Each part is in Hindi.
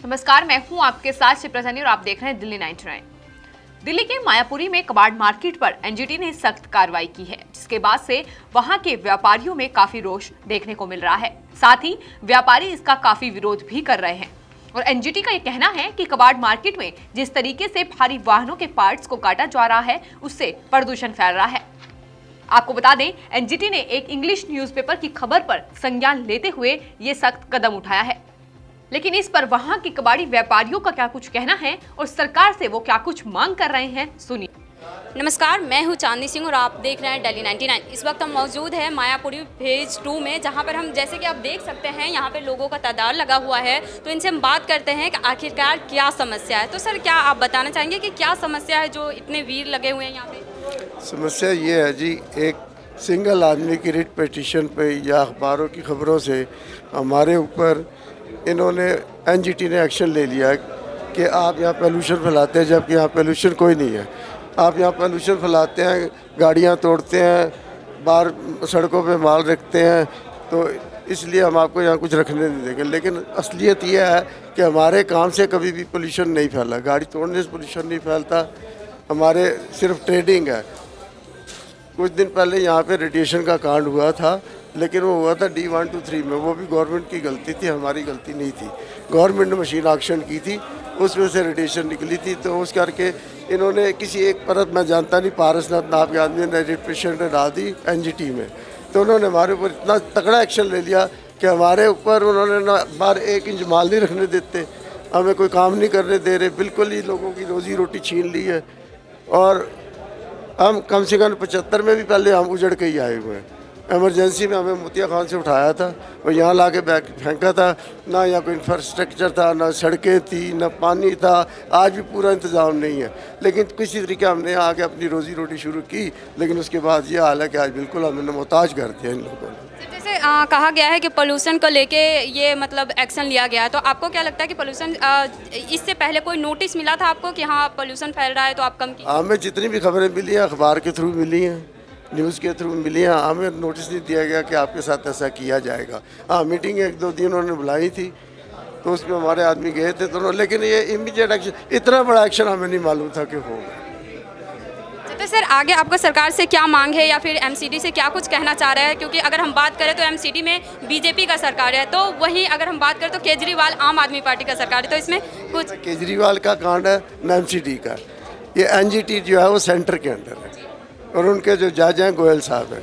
नमस्कार, मैं हूं आपके साथ शिप्रा सैनी और आप देख रहे हैं दिल्ली 99। दिल्ली के मायापुरी में कबाड़ मार्केट पर एनजीटी ने सख्त कार्रवाई की है, जिसके बाद से वहां के व्यापारियों में काफी रोष देखने को मिल रहा है। साथ ही व्यापारी इसका काफी विरोध भी कर रहे हैं और एनजीटी का ये कहना है कि कबाड़ मार्केट में जिस तरीके से भारी वाहनों के पार्ट्स को काटा जा रहा है, उससे प्रदूषण फैल रहा है। आपको बता दें, एनजीटी ने एक इंग्लिश न्यूज़पेपर की खबर पर संज्ञान लेते हुए ये सख्त कदम उठाया है। लेकिन इस पर वहां के कबाड़ी व्यापारियों का क्या कुछ कहना है और सरकार से वो क्या कुछ मांग कर रहे हैं, सुनिए। नमस्कार, मैं हूं चांदनी सिंह और आप देख रहे हैं दिल्ली 99। इस वक्त हम मौजूद हैं मायापुरी फेज 2 में, जहां पर हम जैसे कि आप देख सकते हैं यहां पे लोगों का तादाद लगा हुआ है। तो इनसे हम बात करते हैं कि आखिरकार क्या समस्या है। तो सर, क्या आप बताना चाहेंगे कि क्या समस्या है जो इतने वीर लगे हुए हैं यहाँ पे? समस्या ये है जी, एक सिंगल आदमी की रिट पिटीशन पे या अखबारों की खबरों से हमारे ऊपर इन्होंने एनजीटी ने एक्शन ले लिया कि आप यहाँ पोल्यूशन फैलाते हैं, जबकि यहाँ पोल्यूशन कोई नहीं है। आप यहाँ पोल्यूशन फैलाते हैं, गाड़ियाँ तोड़ते हैं, बाहर सड़कों पे माल रखते हैं, तो इसलिए हम आपको यहाँ कुछ रखने नहीं देंगे। लेकिन असलियत यह है कि हमारे काम से कभी भी पोल्यूशन नहीं फैला, गाड़ी तोड़ने से पोल्यूशन नहीं फैलता, हमारे सिर्फ ट्रेडिंग है। कुछ दिन पहले यहाँ पे रेडिएशन का कांड हुआ था, लेकिन वो हुआ था D1 to 3 में, वो भी गवर्नमेंट की गलती थी, हमारी गलती नहीं थी। गवर्नमेंट ने मशीन ऑक्शन की थी, उसमें से रेडिएशन निकली थी, तो उस करके इन्होंने किसी एक परत, मैं जानता नहीं, पारसनाथ नाम के आदमी ने रेडिएशन डाल दी एनजीटी में। तो उन्होंने हमारे ऊपर इतना तगड़ा एक्शन ले लिया कि हमारे ऊपर उन्होंने ना बार 1 इंच माल नहीं रखने देते, हमें कोई काम नहीं करने दे रहे, बिल्कुल ही लोगों की रोजी रोटी छीन ली है। और हम कम से कम 75 में भी पहले हम उजड़ के ही आए हुए हैं। इमरजेंसी में हमें मोतिया खान से उठाया था और यहाँ ला के बैग फेंका था। ना यहाँ कोई इंफ्रास्ट्रक्चर था, ना सड़कें थी, ना पानी था, आज भी पूरा इंतज़ाम नहीं है। लेकिन किसी तरीके हमने यहाँ आके अपनी रोज़ी रोटी शुरू की, लेकिन उसके बाद ये हाल है कि आज बिल्कुल हमने मोहताज कर दिया इन लोगों ने। जैसे कहा गया है कि पोल्यूशन को लेके ये मतलब एक्शन लिया गया है, तो आपको क्या लगता है कि पोल्यूशन इससे पहले कोई नोटिस मिला था आपको कि हाँ पोल्यूशन फैल रहा है तो आप कम कीजिए? हमें जितनी भी खबरें मिली हैं अखबार के थ्रू मिली हैं, न्यूज़ के थ्रू मिली हैं, हमें नोटिस नहीं दिया गया कि आपके साथ ऐसा किया जाएगा। हाँ, मीटिंग 1-2 दिन उन्होंने बुलाई थी, तो उसमें हमारे आदमी गए थे दोनों, लेकिन ये इमीडिएट एक्शन, इतना बड़ा एक्शन हमें नहीं मालूम था कि होगा। तो सर, आगे आपको सरकार से क्या मांग है या फिर एमसीडी से क्या कुछ कहना चाह रहे हैं? क्योंकि अगर हम बात करें तो एमसीडी में बीजेपी का सरकार है, तो वहीं अगर हम बात करें तो केजरीवाल आम आदमी पार्टी का सरकार है, तो इसमें कुछ केजरीवाल का कांड है न एमसीडी का। ये एनजीटी जो है वो सेंटर के अंडर है और उनके जो जज हैं गोयल साहब हैं,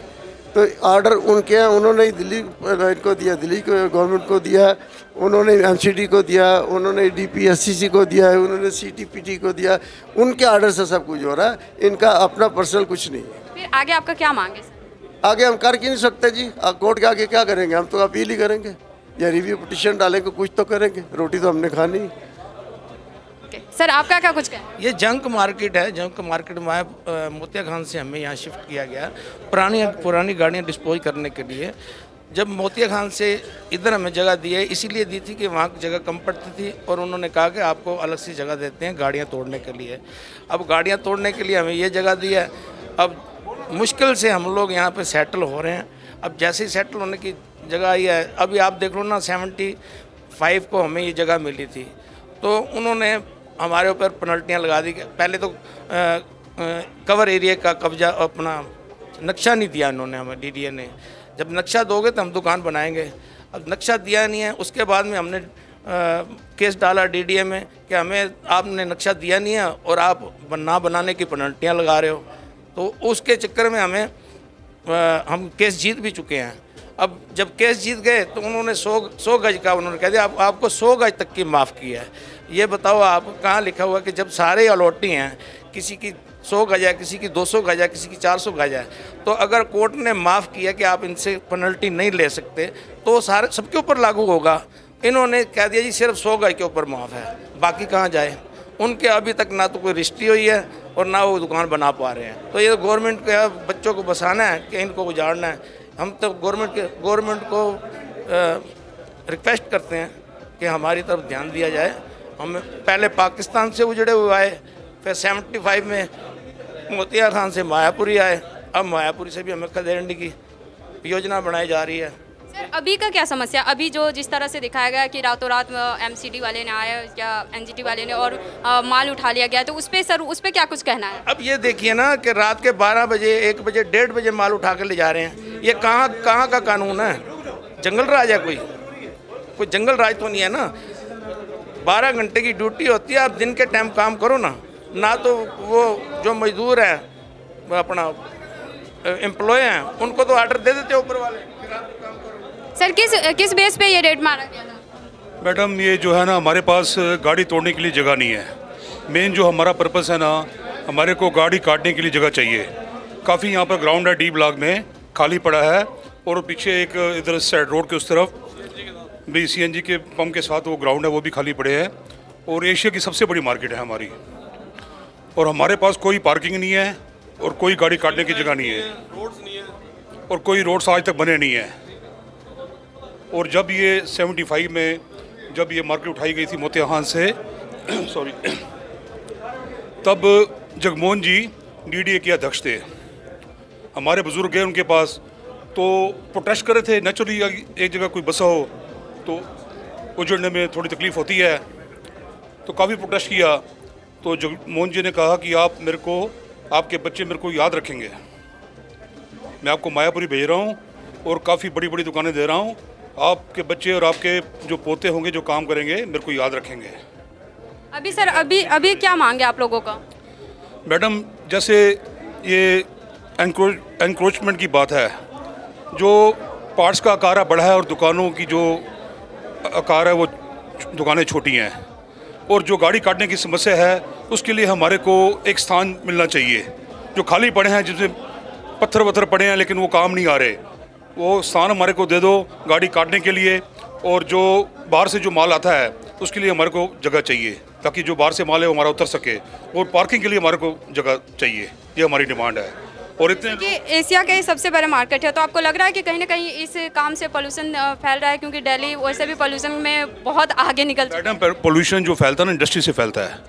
तो ऑर्डर उनके हैं, उन्होंने दिल्ली इनको दिया, दिल्ली को गवर्नमेंट को दिया, उन्होंने एमसीडी को दिया, उन्होंने डीपीएससीसी को दिया है, उन्होंने सीटीपीटी को दिया, उनके ऑर्डर से सब कुछ हो रहा है, इनका अपना पर्सनल कुछ नहीं है। फिर आगे आपका क्या मांग है सर? आगे हम कर ही नहीं सकते जी, कोर्ट के आगे क्या करेंगे, हम तो अपील ही करेंगे या रिव्यू पिटीशन डालेंगे, कुछ तो करेंगे, रोटी तो हमने खानी। सर, आपका क्या कुछ कहना? ये जंक मार्केट है। जंक मार्केट में मोतिया खान से हमें यहाँ शिफ्ट किया गया पुरानी गाड़ियाँ डिस्पोज करने के लिए। जब मोतिया खान से इधर हमें जगह दी है, इसीलिए दी थी कि वहाँ की जगह कम पड़ती थी और उन्होंने कहा कि आपको अलग सी जगह देते हैं गाड़ियाँ तोड़ने के लिए। अब गाड़ियाँ तोड़ने के लिए हमें ये जगह दी है। अब मुश्किल से हम लोग यहाँ पे सेटल हो रहे हैं। अब जैसे ही सेटल होने की जगह आई है, अभी आप देख लो ना, 75 को हमें ये जगह मिली थी, तो उन्होंने हमारे ऊपर पेनल्टियाँ लगा दी। पहले तो कवर एरिया का कब्जा, अपना नक्शा नहीं दिया इन्होंने हमें, डीडीए ने। जब नक्शा दोगे तो हम दुकान बनाएंगे। अब नक्शा दिया नहीं है, उसके बाद में हमने केस डाला डीडीए में कि हमें आपने नक्शा दिया नहीं है और आप ना बनाने की पेनल्टियाँ लगा रहे हो। तो उसके चक्कर में हम केस जीत भी चुके हैं। अब जब केस जीत गए तो उन्होंने 100 गज का उन्होंने कह दिया आपको 100 गज तक की माफ़ की है। ये बताओ आप, कहाँ लिखा हुआ कि जब सारे अलॉटी हैं, किसी की 100 गज है, किसी की 200 गज है, किसी की 400 गज है, तो अगर कोर्ट ने माफ़ किया कि आप इनसे पेनल्टी नहीं ले सकते तो सारे सबके ऊपर लागू होगा। इन्होंने कह दिया जी सिर्फ 100 गज के ऊपर माफ़ है, बाकी कहाँ जाए। उनके अभी तक ना तो कोई रजिस्ट्री हुई है और ना वो दुकान बना पा रहे हैं। तो ये गवर्नमेंट के बच्चों को बसाना है कि इनको उजाड़ना है। हम तो गवर्नमेंट को रिक्वेस्ट करते हैं कि हमारी तरफ ध्यान दिया जाए। हम पहले पाकिस्तान से उजड़े हुए आए, फिर 75 में मोतिया खान से मायापुरी आए, अब मायापुरी से भी हमें खदेड़ने की योजना बनाई जा रही है। अभी का क्या समस्या, अभी जो जिस तरह से दिखाया गया कि रातों रात एमसीडी वाले ने आया या एनजीटी वाले ने और माल उठा लिया गया, तो उस पर सर उस पर क्या कुछ कहना है? अब ये देखिए ना कि रात के 12 बजे 1 बजे 1:30 बजे माल उठा कर ले जा रहे हैं, ये कहाँ का कानून है? जंगल राज है कोई जंगल राज तो नहीं है ना। 12 घंटे की ड्यूटी होती है, आप दिन के टाइम काम करो ना तो वो जो मजदूर है अपना एम्प्लॉय हैं उनको तो ऑर्डर दे देते ऊपर वाले। सर किस बेस पे ये रेड मारा गया था? मैडम ये जो है ना, हमारे पास गाड़ी तोड़ने के लिए जगह नहीं है। मेन जो हमारा पर्पस है ना, हमारे को गाड़ी काटने के लिए जगह चाहिए। काफ़ी यहाँ पर ग्राउंड है, डी ब्लॉक में खाली पड़ा है, और पीछे एक इधर साइड रोड के उस तरफ भी सीएनजी के पंप के साथ वो ग्राउंड है, वो भी खाली पड़े हैं। और एशिया की सबसे बड़ी मार्केट है हमारी, और हमारे पास कोई पार्किंग नहीं है और कोई गाड़ी काटने की जगह नहीं है, और कोई रोड्स आज तक बने नहीं है। और जब ये 75 में जब ये मार्केट उठाई गई थी मोतिया खान से सॉरी, तब जगमोहन जी डीडीए के अध्यक्ष थे, हमारे बुजुर्ग गए उनके पास, तो प्रोटेस्ट कर रहे थे। नेचुरली एक जगह कोई बसा हो तो उजड़ने में थोड़ी तकलीफ़ होती है, तो काफ़ी प्रोटेस्ट किया। तो जगमोहन जी ने कहा कि आप मेरे को, आपके बच्चे मेरे को याद रखेंगे, मैं आपको मायापुरी भेज रहा हूँ और काफ़ी बड़ी बड़ी दुकानें दे रहा हूँ, आपके बच्चे और आपके जो पोते होंगे जो काम करेंगे मेरे को याद रखेंगे। अभी सर अभी क्या मांगे आप लोगों का? मैडम जैसे ये एनक्रोचमेंट की बात है, जो पार्ट्स का आकार बढ़ा है और दुकानों की जो आकार है वो दुकानें छोटी हैं, और जो गाड़ी काटने की समस्या है उसके लिए हमारे को एक स्थान मिलना चाहिए। जो खाली पड़े हैं, जिसमें पत्थर वत्थर पड़े हैं लेकिन वो काम नहीं आ रहे, वो स्थान हमारे को दे दो गाड़ी काटने के लिए। और जो बाहर से जो माल आता है उसके लिए हमारे को जगह चाहिए, ताकि जो बाहर से माल है वो हमारा उतर सके, और पार्किंग के लिए हमारे को जगह चाहिए, ये हमारी डिमांड है। और इतने कि एशिया का ही सबसे बड़ा मार्केट है, तो आपको लग रहा है कि कहीं ना कहीं इस काम से पोल्यूशन फैल रहा है? क्योंकि दिल्ली वैसे भी पोल्यूशन में बहुत आगे निकल चुका है। मैडम पोल्यूशन जो फैलता है ना, इंडस्ट्री से फैलता है।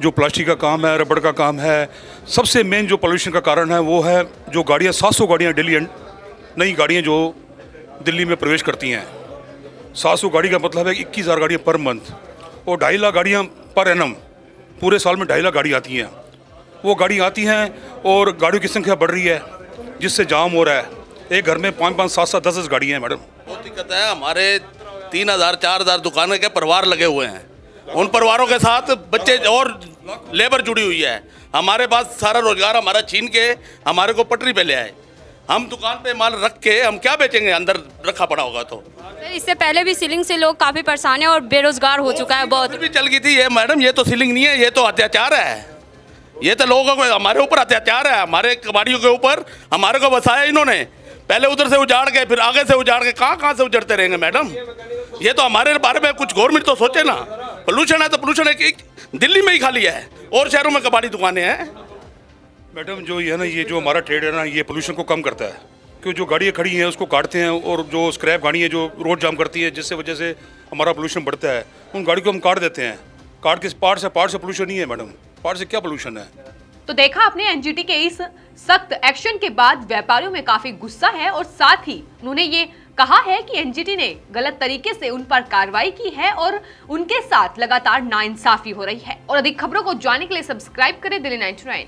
जो प्लास्टिक का काम है, रबड़ का काम है, सबसे मेन जो पोल्यूशन का कारण है वो है जो गाड़ियाँ 700 गाड़ियाँ डेली, नई गाड़ियाँ जो दिल्ली में प्रवेश करती हैं। 700 गाड़ी का मतलब है 21,000 गाड़ियाँ पर मंथ, और 2.5 लाख गाड़ियाँ पर एनम, पूरे साल में 2.5 लाख गाड़ी आती हैं। वो गाड़ी आती हैं और गाड़ियों की संख्या बढ़ रही है, जिससे जाम हो रहा है। एक घर में 5-5, 7-7, 10-10 गाड़ियाँ हैं मैडम। बहुत दिक्कत है। हमारे 3,000-4,000 दुकानों के परिवार लगे हुए हैं, उन परिवारों के साथ बच्चे और लेबर जुड़ी हुई है। हमारे पास सारा रोजगार हमारा छीन के हमारे को पटरी पे ले आए। हम दुकान पे माल रख के हम क्या बेचेंगे, अंदर रखा पड़ा होगा तो। इससे पहले भी सीलिंग से लोग काफ़ी परेशान है और बेरोजगार हो चुका है बहुत। भी चल गई थी ये मैडम, ये तो सीलिंग नहीं है, ये तो अत्याचार है। ये तो लोगों को हमारे ऊपर अत्याचार है, हमारे कबाड़ियों के ऊपर। हमारे को बसाया इन्होंने, पहले उधर से उजाड़ के फिर आगे से उजाड़ के, कहाँ से उजड़ते रहेंगे मैडम। ये तो हमारे बारे में कुछ गवर्नमेंट तो सोचे ना। पोल्यूशन है तो पोल्यूशन है, दिल्ली में ही खाली है और शहरों में कबाड़ी दुकानें हैं। मैडम जो ये है ना, ये जो हमारा ट्रेड है ना, ये पोल्यूशन को कम करता है, क्योंकि जो गाड़ियाँ खड़ी हैं उसको काटते हैं, और जो स्क्रैप गाड़ियाँ जो रोड जाम करती है, जिससे वजह से हमारा पोल्यूशन बढ़ता है, उन गाड़ी को हम काट देते हैं। काट के पार्ट से पोल्यूशन नहीं है मैडम, पार्ट से क्या पोल्यूशन है। तो देखा आपने, एनजीटी के इस सख्त एक्शन के बाद व्यापारियों में काफी गुस्सा है, और साथ ही उन्होंने ये कहा है कि एनजीटी ने गलत तरीके से उन पर कार्रवाई की है और उनके साथ लगातार नाइंसाफी हो रही है। और अधिक खबरों को जानने के लिए सब्सक्राइब करें दिल्ली 99।